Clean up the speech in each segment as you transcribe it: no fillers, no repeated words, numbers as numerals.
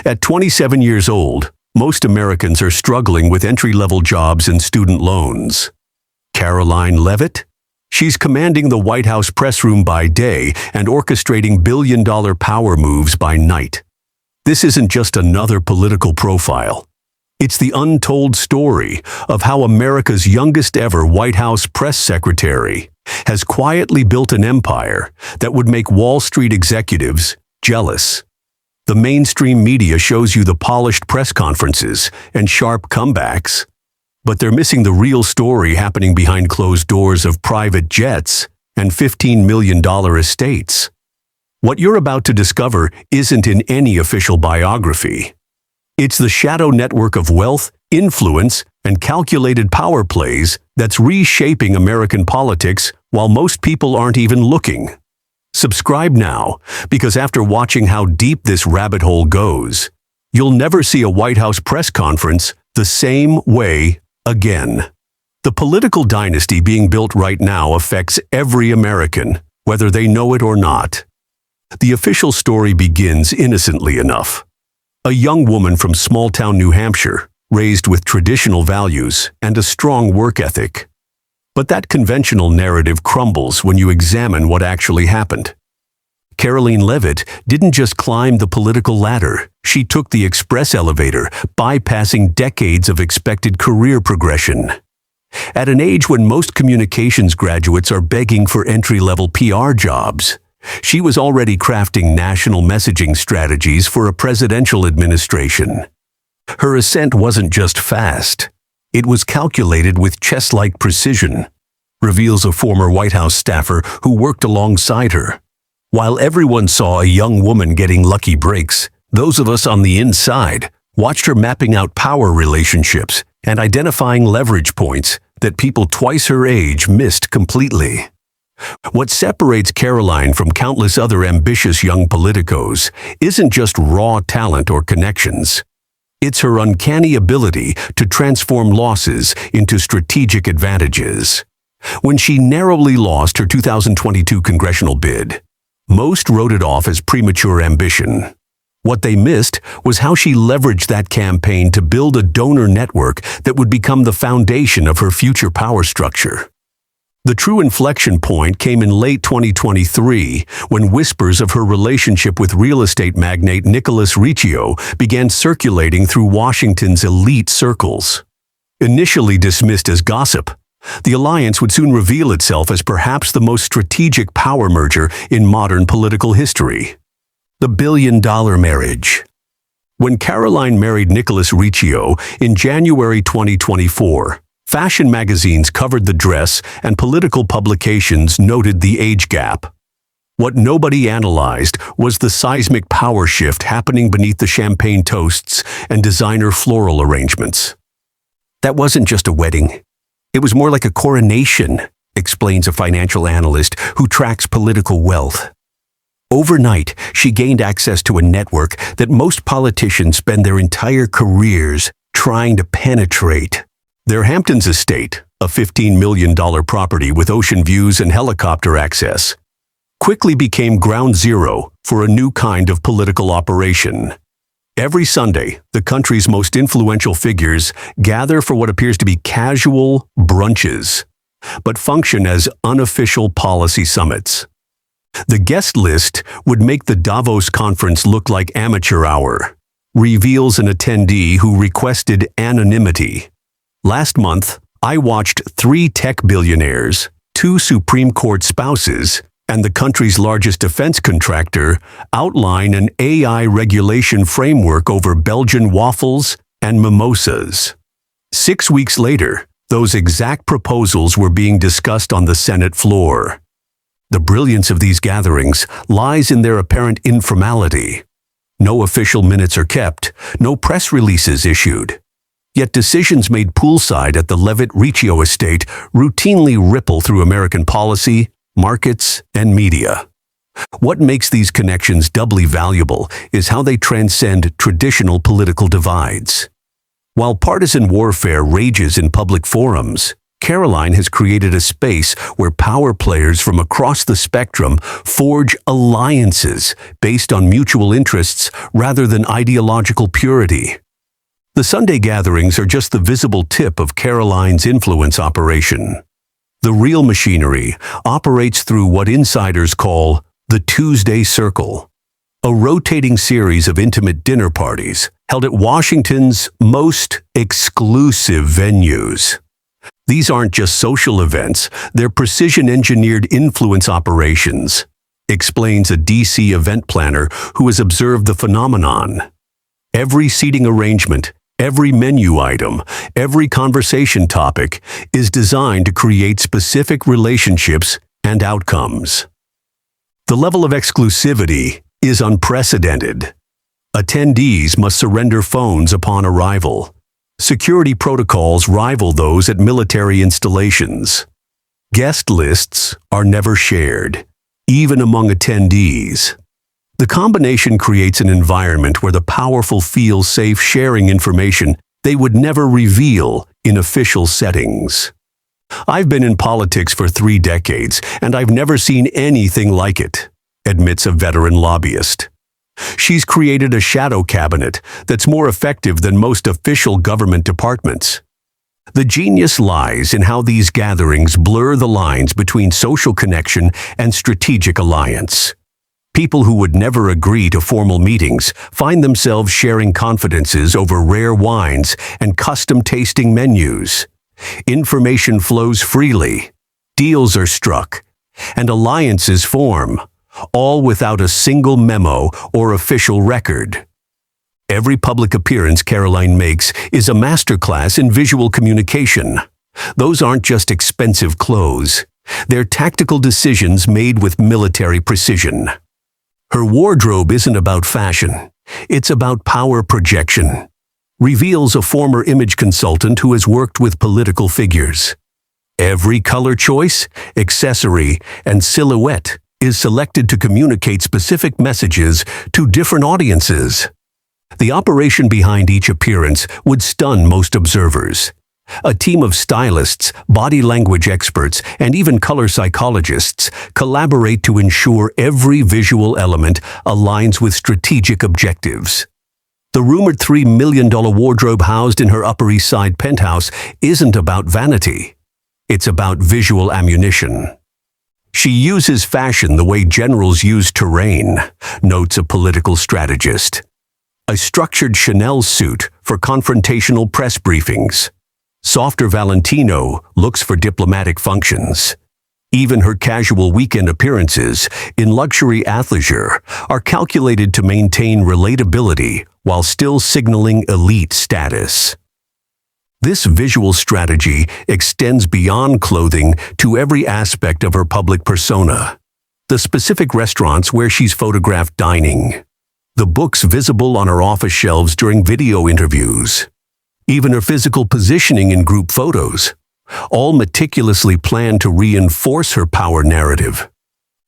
At 27 years old, most Americans are struggling with entry-level jobs and student loans. Karoline Leavitt? She's commanding the White House press room by day and orchestrating billion-dollar power moves by night. This isn't just another political profile. It's the untold story of how America's youngest-ever White House press secretary has quietly built an empire that would make Wall Street executives jealous. The mainstream media shows you the polished press conferences and sharp comebacks, but they're missing the real story happening behind closed doors of private jets and $15 million estates. What you're about to discover isn't in any official biography. It's the shadow network of wealth, influence, and calculated power plays that's reshaping American politics while most people aren't even looking. Subscribe now, because after watching how deep this rabbit hole goes, you'll never see a White House press conference the same way again. The political dynasty being built right now affects every American, whether they know it or not. The official story begins innocently enough. A young woman from small-town New Hampshire, raised with traditional values and a strong work ethic. But that conventional narrative crumbles when you examine what actually happened. Karoline Leavitt didn't just climb the political ladder, she took the express elevator, bypassing decades of expected career progression. At an age when most communications graduates are begging for entry-level PR jobs, she was already crafting national messaging strategies for a presidential administration. Her ascent wasn't just fast. It was calculated with chess-like precision, reveals a former White House staffer who worked alongside her. While everyone saw a young woman getting lucky breaks, those of us on the inside watched her mapping out power relationships and identifying leverage points that people twice her age missed completely. What separates Karoline from countless other ambitious young politicos isn't just raw talent or connections. It's her uncanny ability to transform losses into strategic advantages. When she narrowly lost her 2022 congressional bid, most wrote it off as premature ambition. What they missed was how she leveraged that campaign to build a donor network that would become the foundation of her future power structure. The true inflection point came in late 2023 when whispers of her relationship with real estate magnate Nicholas Riccio began circulating through Washington's elite circles. Initially dismissed as gossip, the alliance would soon reveal itself as perhaps the most strategic power merger in modern political history. The billion-dollar marriage. When Karoline married Nicholas Riccio in January 2024, fashion magazines covered the dress and political publications noted the age gap. What nobody analyzed was the seismic power shift happening beneath the champagne toasts and designer floral arrangements. That wasn't just a wedding. It was more like a coronation, explains a financial analyst who tracks political wealth. Overnight, she gained access to a network that most politicians spend their entire careers trying to penetrate. Their Hamptons estate, a $15 million property with ocean views and helicopter access, quickly became ground zero for a new kind of political operation. Every Sunday, the country's most influential figures gather for what appears to be casual brunches, but function as unofficial policy summits. The guest list would make the Davos conference look like amateur hour, reveals an attendee who requested anonymity. Last month, I watched 3 tech billionaires, 2 Supreme Court spouses, and the country's largest defense contractor outline an AI regulation framework over Belgian waffles and mimosas. 6 weeks later, those exact proposals were being discussed on the Senate floor. The brilliance of these gatherings lies in their apparent informality. No official minutes are kept, no press releases issued. Yet decisions made poolside at the Leavitt-Riccio estate routinely ripple through American policy, markets, and media. What makes these connections doubly valuable is how they transcend traditional political divides. While partisan warfare rages in public forums, Karoline has created a space where power players from across the spectrum forge alliances based on mutual interests rather than ideological purity. The Sunday gatherings are just the visible tip of Karoline's influence operation. The real machinery operates through what insiders call the Tuesday Circle, a rotating series of intimate dinner parties held at Washington's most exclusive venues. These aren't just social events, they're precision-engineered influence operations, explains a DC event planner who has observed the phenomenon. Every seating arrangement, every menu item, every conversation topic is designed to create specific relationships and outcomes. The level of exclusivity is unprecedented. Attendees must surrender phones upon arrival. Security protocols rival those at military installations. Guest lists are never shared, even among attendees. The combination creates an environment where the powerful feel safe sharing information they would never reveal in official settings. I've been in politics for 3 decades, and I've never seen anything like it, admits a veteran lobbyist. She's created a shadow cabinet that's more effective than most official government departments. The genius lies in how these gatherings blur the lines between social connection and strategic alliance. People who would never agree to formal meetings find themselves sharing confidences over rare wines and custom tasting menus. Information flows freely, deals are struck, and alliances form, all without a single memo or official record. Every public appearance Karoline makes is a masterclass in visual communication. Those aren't just expensive clothes. They're tactical decisions made with military precision. Her wardrobe isn't about fashion. It's about power projection, reveals a former image consultant who has worked with political figures. Every color choice, accessory, and silhouette is selected to communicate specific messages to different audiences. The operation behind each appearance would stun most observers. A team of stylists, body language experts, and even color psychologists collaborate to ensure every visual element aligns with strategic objectives. The rumored $3 million wardrobe housed in her Upper East Side penthouse isn't about vanity. It's about visual ammunition. She uses fashion the way generals use terrain, notes a political strategist. A structured Chanel suit for confrontational press briefings. Softer Valentino looks for diplomatic functions. Even her casual weekend appearances in luxury athleisure are calculated to maintain relatability while still signaling elite status. This visual strategy extends beyond clothing to every aspect of her public persona. The specific restaurants where she's photographed dining. The books visible on her office shelves during video interviews. Even her physical positioning in group photos. All meticulously planned to reinforce her power narrative.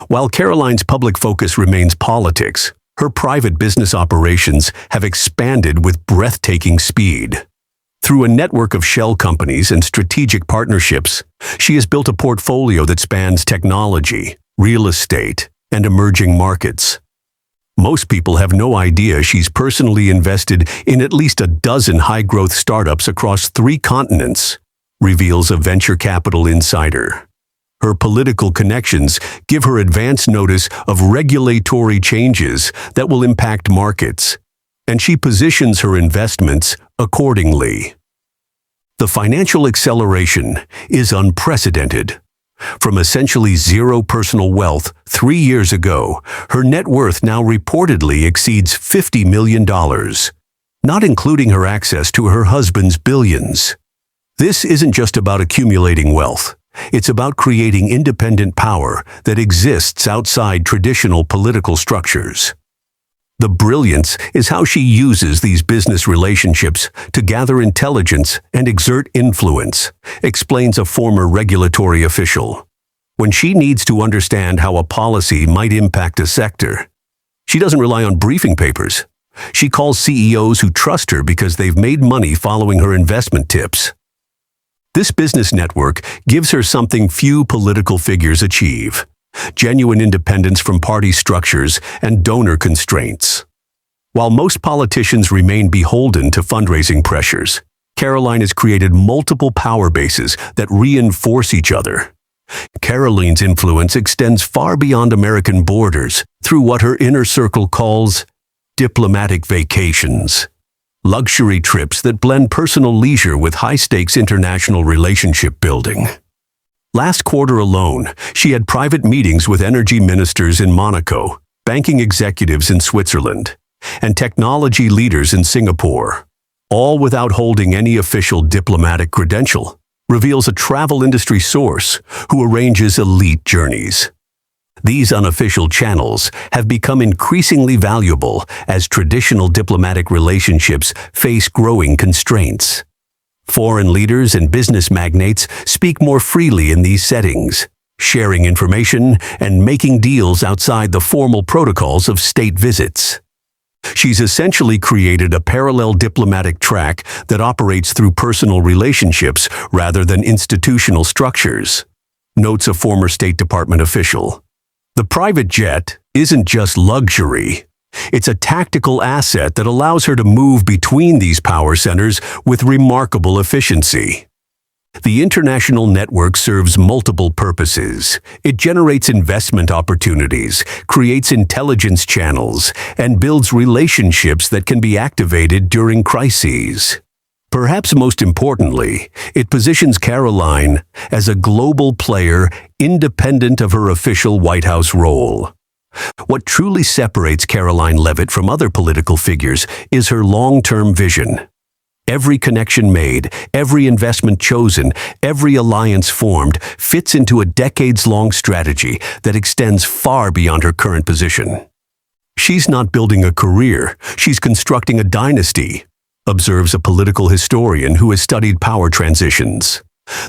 While Karoline's public focus remains politics, her private business operations have expanded with breathtaking speed. Through a network of shell companies and strategic partnerships, she has built a portfolio that spans technology, real estate, and emerging markets. Most people have no idea she's personally invested in at least a dozen high-growth startups across 3 continents, reveals a venture capital insider. Her political connections give her advance notice of regulatory changes that will impact markets, and she positions her investments accordingly. The financial acceleration is unprecedented. From essentially zero personal wealth 3 years ago, her net worth now reportedly exceeds $50 million, not including her access to her husband's billions. This isn't just about accumulating wealth. It's about creating independent power that exists outside traditional political structures. The brilliance is how she uses these business relationships to gather intelligence and exert influence, explains a former regulatory official. When she needs to understand how a policy might impact a sector, she doesn't rely on briefing papers. She calls CEOs who trust her because they've made money following her investment tips. This business network gives her something few political figures achieve: genuine independence from party structures and donor constraints. While most politicians remain beholden to fundraising pressures, Karoline has created multiple power bases that reinforce each other. Karoline's influence extends far beyond American borders through what her inner circle calls diplomatic vacations, luxury trips that blend personal leisure with high-stakes international relationship building. Last quarter alone, she had private meetings with energy ministers in Monaco, banking executives in Switzerland, and technology leaders in Singapore, all without holding any official diplomatic credential, reveals a travel industry source who arranges elite journeys. These unofficial channels have become increasingly valuable as traditional diplomatic relationships face growing constraints. Foreign leaders and business magnates speak more freely in these settings, sharing information and making deals outside the formal protocols of state visits. She's essentially created a parallel diplomatic track that operates through personal relationships rather than institutional structures, notes a former State Department official. The private jet isn't just luxury. It's a tactical asset that allows her to move between these power centers with remarkable efficiency. The international network serves multiple purposes. It generates investment opportunities, creates intelligence channels, and builds relationships that can be activated during crises. Perhaps most importantly, it positions Karoline as a global player independent of her official White House role. What truly separates Karoline Leavitt from other political figures is her long-term vision. Every connection made, every investment chosen, every alliance formed fits into a decades-long strategy that extends far beyond her current position. She's not building a career, she's constructing a dynasty, observes a political historian who has studied power transitions.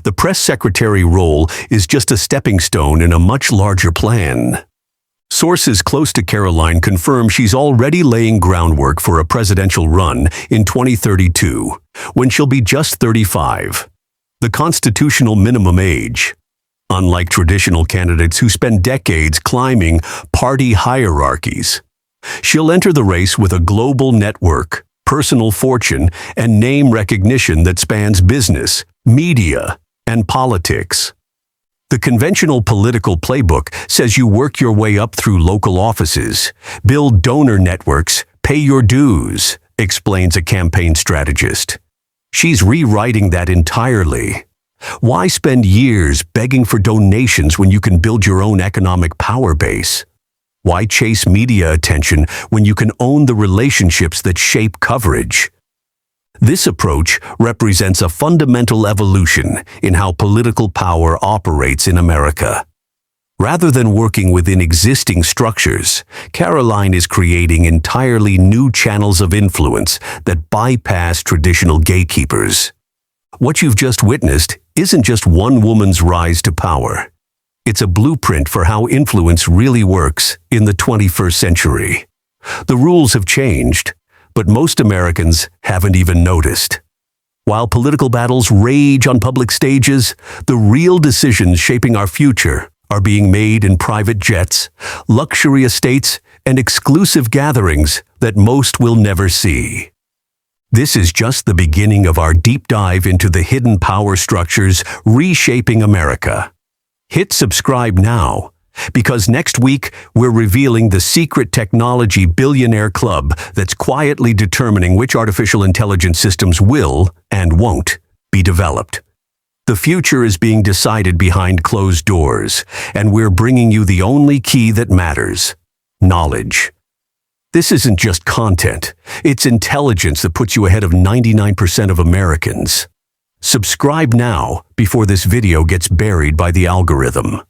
The press secretary role is just a stepping stone in a much larger plan. Sources close to Karoline confirm she's already laying groundwork for a presidential run in 2032, when she'll be just 35, the constitutional minimum age. Unlike traditional candidates who spend decades climbing party hierarchies, she'll enter the race with a global network, personal fortune, and name recognition that spans business, media, and politics. The conventional political playbook says you work your way up through local offices, build donor networks, pay your dues, explains a campaign strategist. She's rewriting that entirely. Why spend years begging for donations when you can build your own economic power base? Why chase media attention when you can own the relationships that shape coverage? This approach represents a fundamental evolution in how political power operates in America. Rather than working within existing structures, Karoline is creating entirely new channels of influence that bypass traditional gatekeepers. What you've just witnessed isn't just one woman's rise to power. It's a blueprint for how influence really works in the 21st century. The rules have changed, but most Americans haven't even noticed. While political battles rage on public stages, the real decisions shaping our future are being made in private jets, luxury estates, and exclusive gatherings that most will never see. This is just the beginning of our deep dive into the hidden power structures reshaping America. Hit subscribe now, because next week we're revealing the secret technology billionaire club that's quietly determining which artificial intelligence systems will and won't be developed. The future is being decided behind closed doors, and we're bringing you the only key that matters: knowledge. This isn't just content, it's intelligence that puts you ahead of 99% of Americans. Subscribe now before this video gets buried by the algorithm.